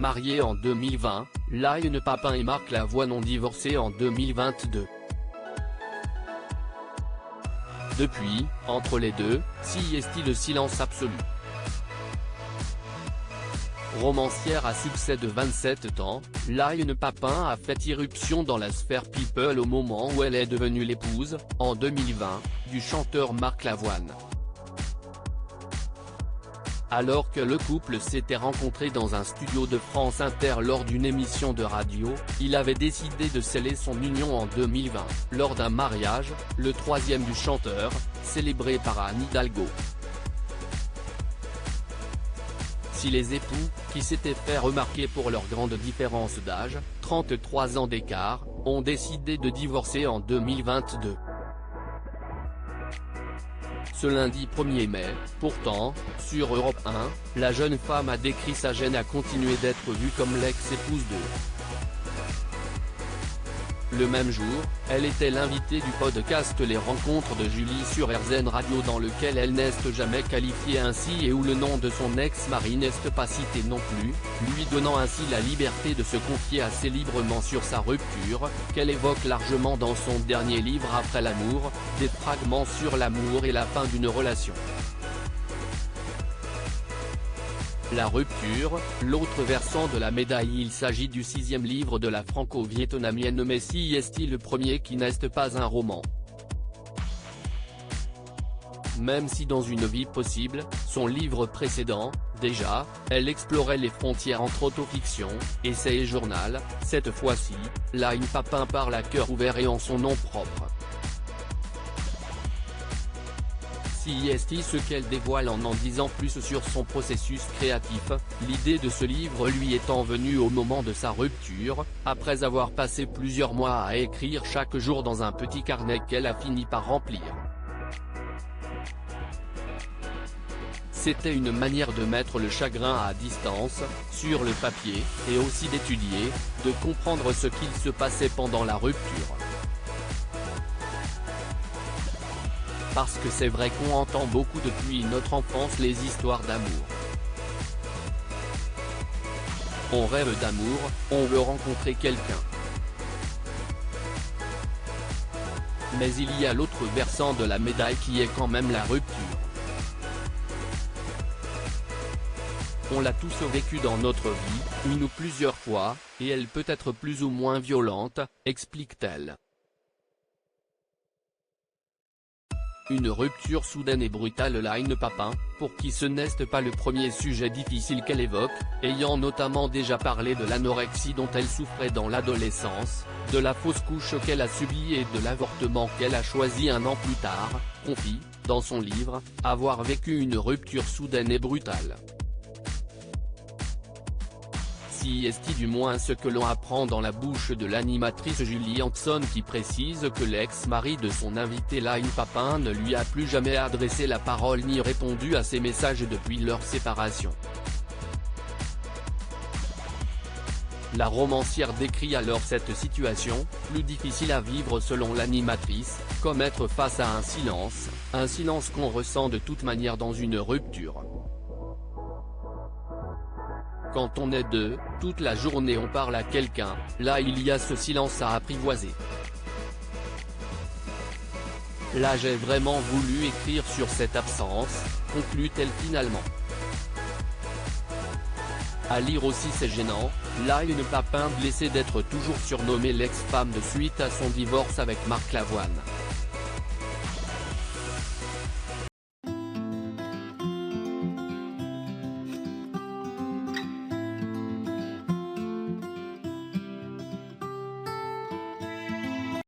Mariés en 2020, Line Papin et Marc Lavoine ont divorcé en 2022. Depuis, entre les deux, s'y le silence absolu. Romancière à succès de 27 ans, Line Papin a fait irruption dans la sphère people au moment où elle est devenue l'épouse, en 2020, du chanteur Marc Lavoine. Alors que le couple s'était rencontré dans un studio de France Inter lors d'une émission de radio, il avait décidé de sceller son union en 2020, lors d'un mariage, le troisième du chanteur, célébré par Anne Hidalgo. Si les époux, qui s'étaient fait remarquer pour leur grande différence d'âge, 33 ans d'écart, ont décidé de divorcer en 2022. Ce lundi 1er mai, pourtant, sur Europe 1, la jeune femme a décrit sa gêne à continuer d'être vue comme l'ex-épouse de. Le même jour, elle était l'invitée du podcast Les Rencontres de Julie sur RZN Radio dans lequel elle n'est jamais qualifiée ainsi et où le nom de son ex-mari n'est pas cité non plus, lui donnant ainsi la liberté de se confier assez librement sur sa rupture, qu'elle évoque largement dans son dernier livre Après l'amour, des fragments sur l'amour et la fin d'une relation. La rupture, l'autre versant de la médaille. Il s'agit du 6e livre de la franco-vietnamienne mais si est-il le premier qui n'est pas un roman. Même si dans Une vie possible, son livre précédent, déjà, elle explorait les frontières entre autofiction, essai et journal, cette fois-ci, Line Papin parle à cœur ouvert et en son nom propre. Si ce qu'elle dévoile en disant plus sur son processus créatif, l'idée de ce livre lui étant venue au moment de sa rupture, après avoir passé plusieurs mois à écrire chaque jour dans un petit carnet qu'elle a fini par remplir. C'était une manière de mettre le chagrin à distance, sur le papier, et aussi d'étudier, de comprendre ce qu'il se passait pendant la rupture. Parce que c'est vrai qu'on entend beaucoup depuis notre enfance les histoires d'amour. On rêve d'amour, on veut rencontrer quelqu'un. Mais il y a l'autre versant de la médaille qui est quand même la rupture. On l'a tous vécu dans notre vie, une ou plusieurs fois, et elle peut être plus ou moins violente, explique-t-elle. Une rupture soudaine et brutale. Line Papin, pour qui ce n'est pas le premier sujet difficile qu'elle évoque, ayant notamment déjà parlé de l'anorexie dont elle souffrait dans l'adolescence, de la fausse couche qu'elle a subie et de l'avortement qu'elle a choisi un an plus tard, confie, dans son livre, avoir vécu une rupture soudaine et brutale. Si est du moins ce que l'on apprend dans la bouche de l'animatrice Julie Hanson qui précise que l'ex-mari de son invité Line Papin ne lui a plus jamais adressé la parole ni répondu à ses messages depuis leur séparation. La romancière décrit alors cette situation, plus difficile à vivre selon l'animatrice, comme être face à un silence qu'on ressent de toute manière dans une rupture. Quand on est deux, toute la journée on parle à quelqu'un, là il y a ce silence à apprivoiser. Là j'ai vraiment voulu écrire sur cette absence, conclut-elle finalement. À lire aussi c'est gênant, Line Papin blessée d'être toujours surnommée l'ex-femme de suite à son divorce avec Marc Lavoine.